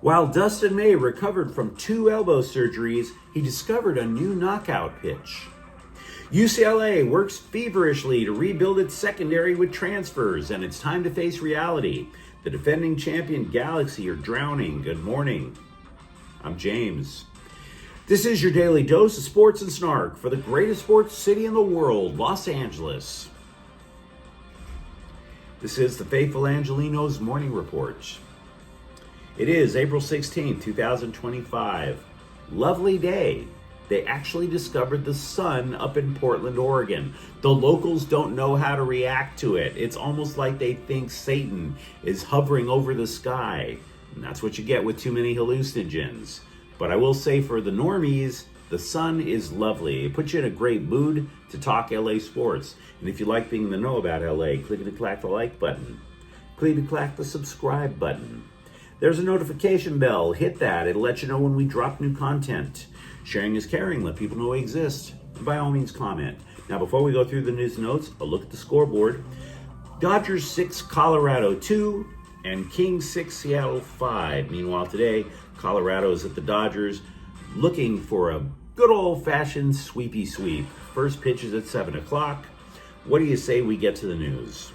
While Dustin May recovered from 2 elbow surgeries, he discovered a new knockout pitch. UCLA works feverishly to rebuild its secondary with transfers, and it's time to face reality. The defending champion Galaxy are drowning. Good morning. I'm James. This is your daily dose of sports and snark for the greatest sports city in the world, Los Angeles. This is the faithful Angelenos Morning Report. It is April 16, 2025. Lovely day. They actually discovered the sun up in Portland, Oregon. The locals don't know how to react to it. It's almost like they think Satan is hovering over the sky. And that's what you get with too many hallucinogens. But I will say for the normies, the sun is lovely. It puts you in a great mood to talk LA sports. And if you like being in the know about LA, click and clack the like button. Click and clack the subscribe button. There's a notification bell. Hit that. It'll let you know when we drop new content. Sharing is caring. Let people know we exist. And by all means, comment. Now, before we go through the news notes, a look at the scoreboard. Dodgers 6, Colorado 2, and Kings 6, Seattle 5. Meanwhile, today, Colorado is at the Dodgers looking for a good old-fashioned sweepy sweep. First pitch is at 7 o'clock. What do you say we get to the news?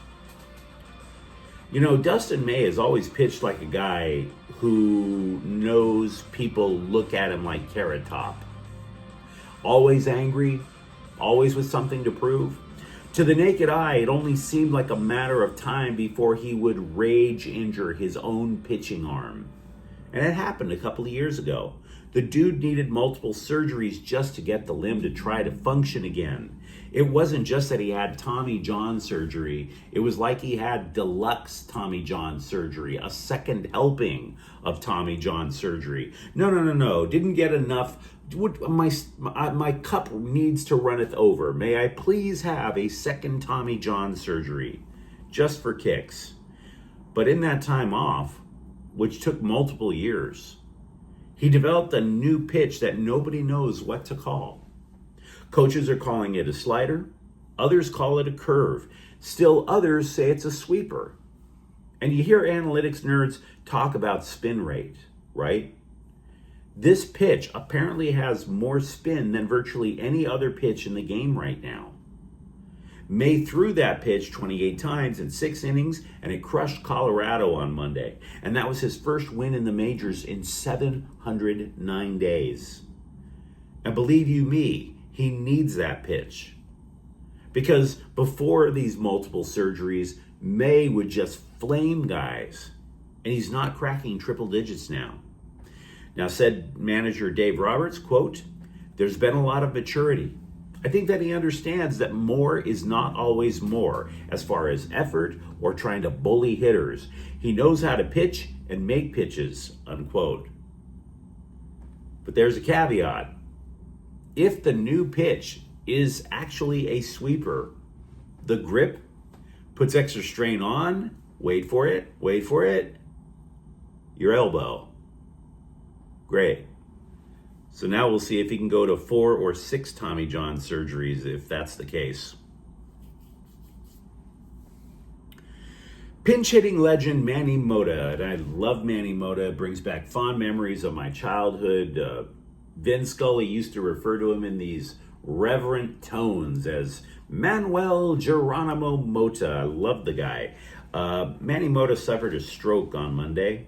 You know, Dustin May has always pitched like a guy who knows people look at him like Carrot Top. Always angry, always with something to prove. To the naked eye, it only seemed like a matter of time before he would rage injure his own pitching arm. And it happened a couple of years ago. The dude needed multiple surgeries just to get the limb to try to function again. It wasn't just that he had Tommy John surgery. It was like he had deluxe Tommy John surgery, a second helping of Tommy John surgery. No. Didn't get enough. My cup needs to runneth over. May I please have a second Tommy John surgery, just for kicks. But in that time off, which took multiple years, he developed a new pitch that nobody knows what to call. Coaches are calling it a slider. Others call it a curve. Still others say it's a sweeper. And you hear analytics nerds talk about spin rate, right? This pitch apparently has more spin than virtually any other pitch in the game right now. May threw that pitch 28 times in 6 innings, and it crushed Colorado on Monday. And that was his first win in the majors in 709 days. And believe you me, he needs that pitch. Because before these multiple surgeries, May would just flame guys. And he's not cracking triple digits now. Now, said manager Dave Roberts, quote, "There's been a lot of maturity. I think that he understands that more is not always more as far as effort or trying to bully hitters. He knows how to pitch and make pitches," unquote. But there's a caveat. If the new pitch is actually a sweeper, the grip puts extra strain on, wait for it, your elbow. Great. So now we'll see if he can go to 4 or 6 Tommy John surgeries if that's the case. Pinch hitting legend Manny Mota, and I love Manny Mota. It brings back fond memories of my childhood. Vin Scully used to refer to him in these reverent tones as Manuel Geronimo Mota. I love the guy. Manny Mota suffered a stroke on Monday.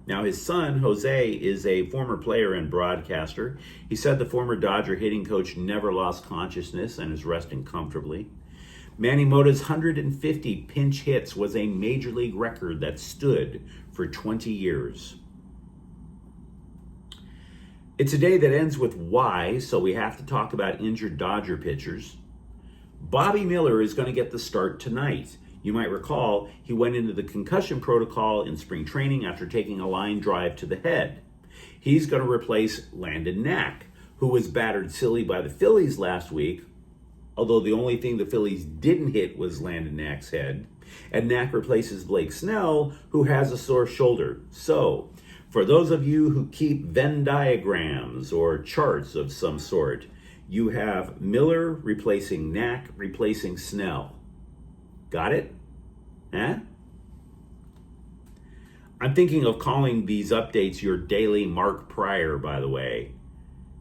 Now, his son, Jose, is a former player and broadcaster. He said the former Dodger hitting coach never lost consciousness and is resting comfortably. Manny Mota's 150 pinch hits was a major league record that stood for 20 years. It's a day that ends with Y, so we have to talk about injured Dodger pitchers. Bobby Miller is going to get the start tonight. You might recall he went into the concussion protocol in spring training after taking a line drive to the head. He's going to replace Landon Knack, who was battered silly by the Phillies last week, although the only thing the Phillies didn't hit was Landon Knack's head. And Knack replaces Blake Snell, who has a sore shoulder. So, for those of you who keep Venn diagrams or charts of some sort, you have Miller replacing Knack, replacing Snell. Got it? Huh? I'm thinking of calling these updates your daily Mark Pryor, by the way,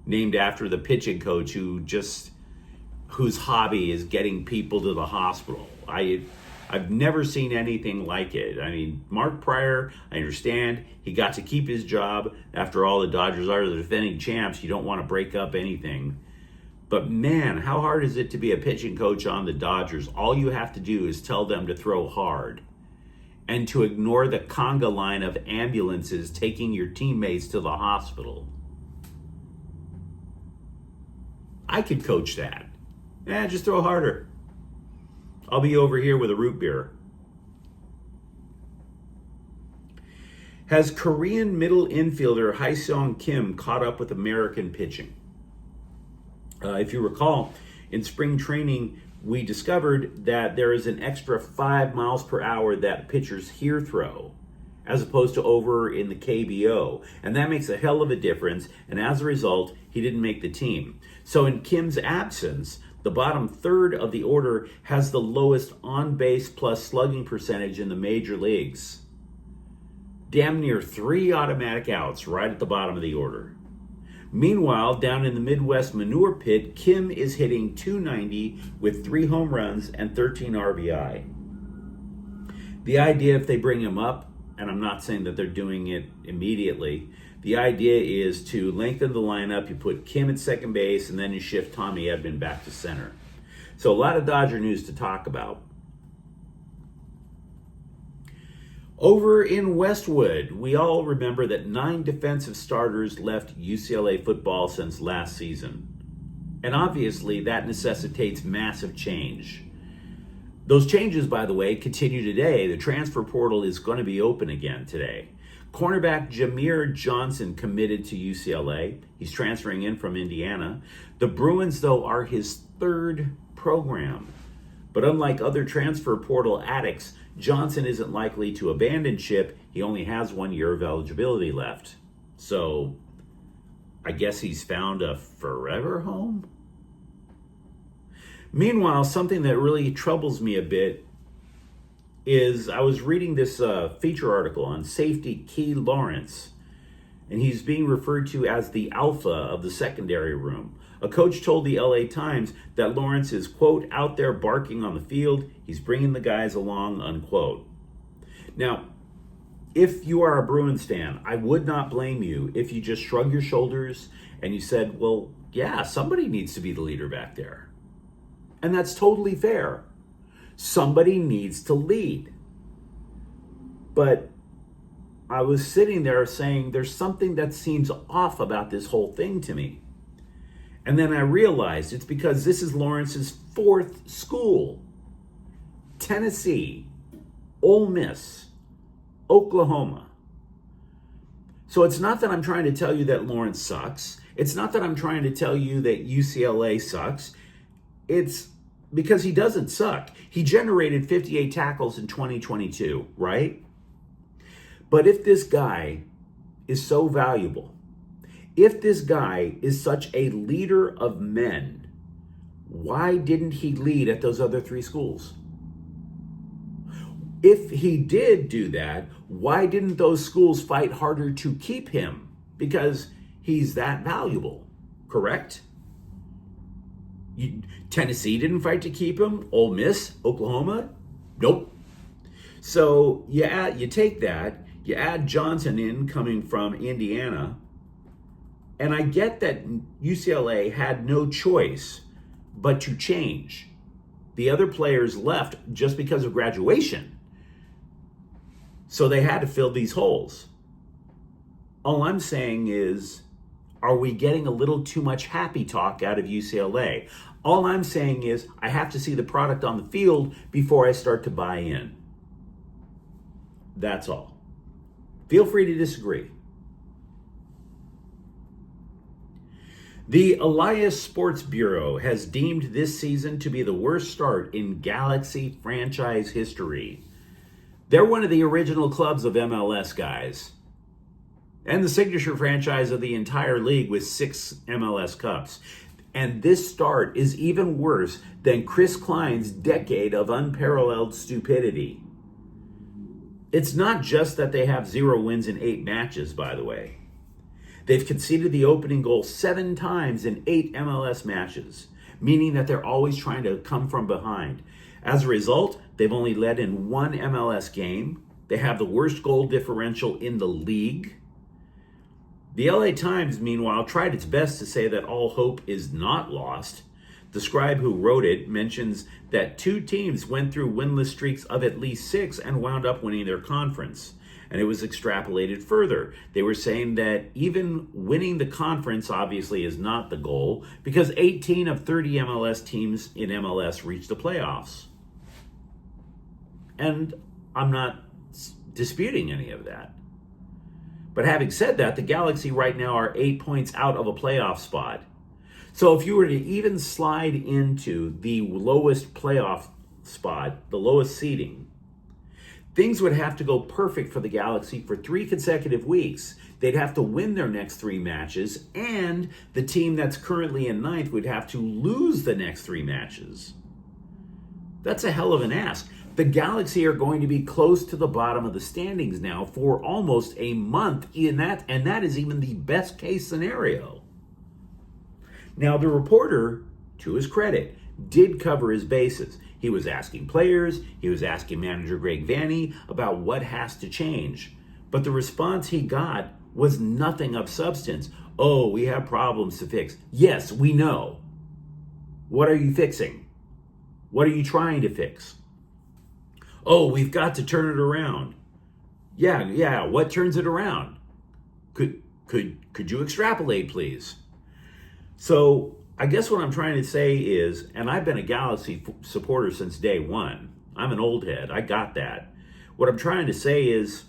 named after the pitching coach whose hobby is getting people to the hospital. I've never seen anything like it. I mean, Mark Pryor, I understand he got to keep his job. After all, the Dodgers are the defending champs. You don't want to break up anything. But man, how hard is it to be a pitching coach on the Dodgers? All you have to do is tell them to throw hard and to ignore the conga line of ambulances taking your teammates to the hospital. I could coach that. Just throw harder. I'll be over here with a root beer. Has Korean middle infielder Hae-Sung Kim caught up with American pitching? If you recall, in spring training, we discovered that there is an extra 5 miles per hour that pitchers here throw, as opposed to over in the KBO. And that makes a hell of a difference. And as a result, he didn't make the team. So in Kim's absence, the bottom third of the order has the lowest on-base plus slugging percentage in the major leagues. Damn near 3 automatic outs right at the bottom of the order. Meanwhile, down in the Midwest manure pit, Kim is hitting .290 with 3 home runs and 13 RBI. The idea, if they bring him up, and I'm not saying that they're doing it immediately, the idea is to lengthen the lineup. You put Kim at second base, and then you shift Tommy Edman back to center. So a lot of Dodger news to talk about. Over in Westwood, we all remember that 9 defensive starters left UCLA football since last season. And obviously, that necessitates massive change. Those changes, by the way, continue today. The transfer portal is going to be open again today. Cornerback Jameer Johnson committed to UCLA. He's transferring in from Indiana. The Bruins, though, are his 3rd program. But unlike other transfer portal addicts, Johnson isn't likely to abandon ship. He only has 1 year of eligibility left. So I guess he's found a forever home? Meanwhile, something that really troubles me a bit is I was reading this feature article on safety Key Lawrence, and he's being referred to as the alpha of the secondary room. A coach told the LA Times that Lawrence is, quote, out there barking on the field. He's bringing the guys along, unquote. Now, if you are a Bruins fan, I would not blame you if you just shrug your shoulders and you said, well, yeah, somebody needs to be the leader back there. And that's totally fair. Somebody needs to lead. But I was sitting there saying there's something that seems off about this whole thing to me. And then I realized it's because this is Lawrence's 4th school. Tennessee, Ole Miss, Oklahoma. So it's not that I'm trying to tell you that Lawrence sucks. It's not that I'm trying to tell you that UCLA sucks. It's because he doesn't suck. He generated 58 tackles in 2022, right? But if this guy is so valuable, if this guy is such a leader of men, why didn't he lead at those other 3 schools? If he did do that, why didn't those schools fight harder to keep him? Because he's that valuable, correct? Tennessee didn't fight to keep him. Ole Miss, Oklahoma, nope. So yeah, you take that, you add Johnson in coming from Indiana, and I get that UCLA had no choice but to change. The other players left just because of graduation. So they had to fill these holes. All I'm saying is, are we getting a little too much happy talk out of UCLA? All I'm saying is, I have to see the product on the field before I start to buy in. That's all. Feel free to disagree. The Elias Sports Bureau has deemed this season to be the worst start in Galaxy franchise history. They're one of the original clubs of MLS, guys. And the signature franchise of the entire league with 6 MLS Cups. And this start is even worse than Chris Klein's decade of unparalleled stupidity. It's not just that they have 0 wins in 8 matches, by the way. They've conceded the opening goal 7 times in 8 MLS matches, meaning that they're always trying to come from behind. As a result, they've only led in 1 MLS game. They have the worst goal differential in the league. The LA Times, meanwhile, tried its best to say that all hope is not lost. The scribe who wrote it mentions that 2 teams went through winless streaks of at least 6 and wound up winning their conference. And it was extrapolated further. They were saying that even winning the conference obviously is not the goal, because 18 of 30 MLS teams in MLS reached the playoffs. And I'm not disputing any of that. But having said that, the Galaxy right now are 8 points out of a playoff spot. So if you were to even slide into the lowest playoff spot, the lowest seeding, things would have to go perfect for the Galaxy for 3 consecutive weeks. They'd have to win their next 3 matches, and the team that's currently in 9th would have to lose the next 3 matches. That's a hell of an ask. The Galaxy are going to be close to the bottom of the standings now for almost a month, and that is even the best case scenario. Now, the reporter, to his credit, did cover his bases. He was asking players, he was asking manager Greg Vanney about what has to change. But the response he got was nothing of substance. Oh, we have problems to fix. Yes, we know. What are you fixing? What are you trying to fix? Oh, we've got to turn it around. Yeah, what turns it around? Could you extrapolate, please? So I guess what I'm trying to say is, and I've been a Galaxy supporter since day one. I'm an old head. I got that. What I'm trying to say is,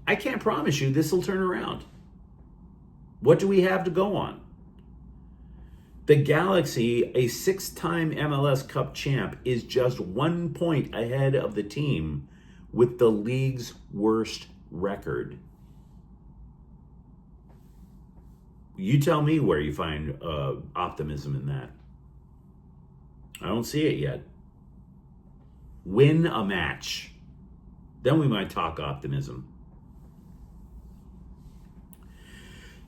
I can't promise you this will turn around. What do we have to go on? The Galaxy, a 6-time MLS Cup champ, is just 1 point ahead of the team with the league's worst record. You tell me where you find optimism in that. I don't see it yet. Win a match. Then we might talk optimism.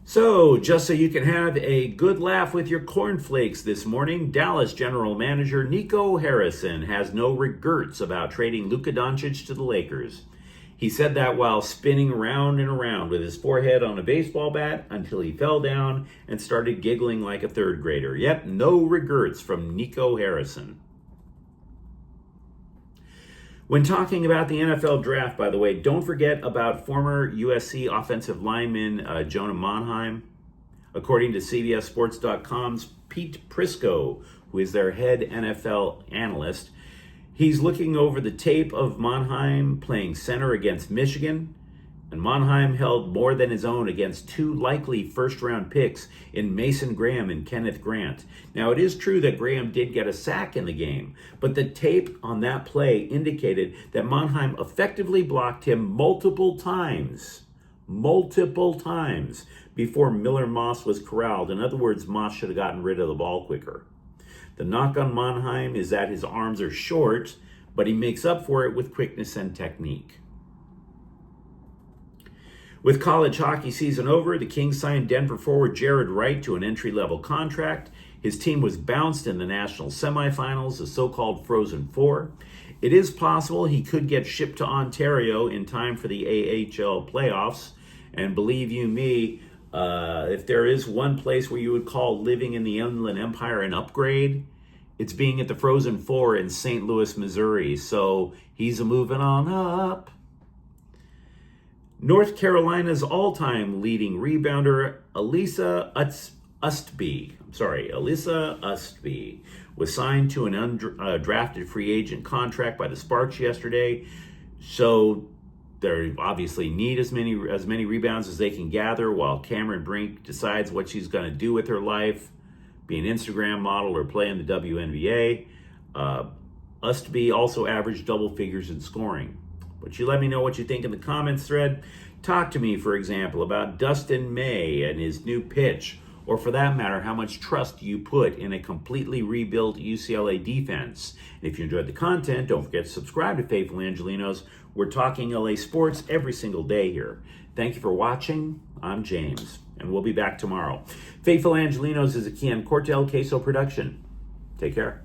So, just so you can have a good laugh with your cornflakes this morning, Dallas general manager Nico Harrison has no regrets about trading Luka Doncic to the Lakers. He said that while spinning around and around with his forehead on a baseball bat until he fell down and started giggling like a 3rd grader. Yep, no regrets from Nico Harrison. When talking about the NFL draft, by the way, don't forget about former USC offensive lineman Jonah Monheim. According to CBSSports.com's Pete Prisco, who is their head NFL analyst, he's looking over the tape of Monheim playing center against Michigan, and Monheim held more than his own against 2 likely first-round picks in Mason Graham and Kenneth Grant. Now, it is true that Graham did get a sack in the game, but the tape on that play indicated that Monheim effectively blocked him multiple times before Miller Moss was corralled. In other words, Moss should have gotten rid of the ball quicker. The knock on Monheim is that his arms are short, but he makes up for it with quickness and technique. With college hockey season over, the Kings signed Denver forward Jared Wright to an entry-level contract. His team was bounced in the national semifinals, the so-called Frozen Four. It is possible he could get shipped to Ontario in time for the AHL playoffs. And believe you me, if there is one place where you would call living in the Inland Empire an upgrade, it's being at the Frozen Four in St. Louis, Missouri. So he's a moving on up. North Carolina's all-time leading rebounder, Alyssa Ustby, was signed to an undrafted free agent contract by the Sparks yesterday. So they obviously need as many rebounds as they can gather while Cameron Brink decides what she's going to do with her life, be an Instagram model or play in the WNBA. Ustby also averaged double figures in scoring. But you let me know what you think in the comments thread. Talk to me, for example, about Dustin May and his new pitch, Or for that matter, how much trust you put in a completely rebuilt UCLA defense? And if you enjoyed the content, don't forget to subscribe to Faithful Angelenos. We're talking LA sports every single day here. Thank you for watching. I'm James, and we'll be back tomorrow. Faithful Angelenos is a Kian Cortel Queso production. Take care.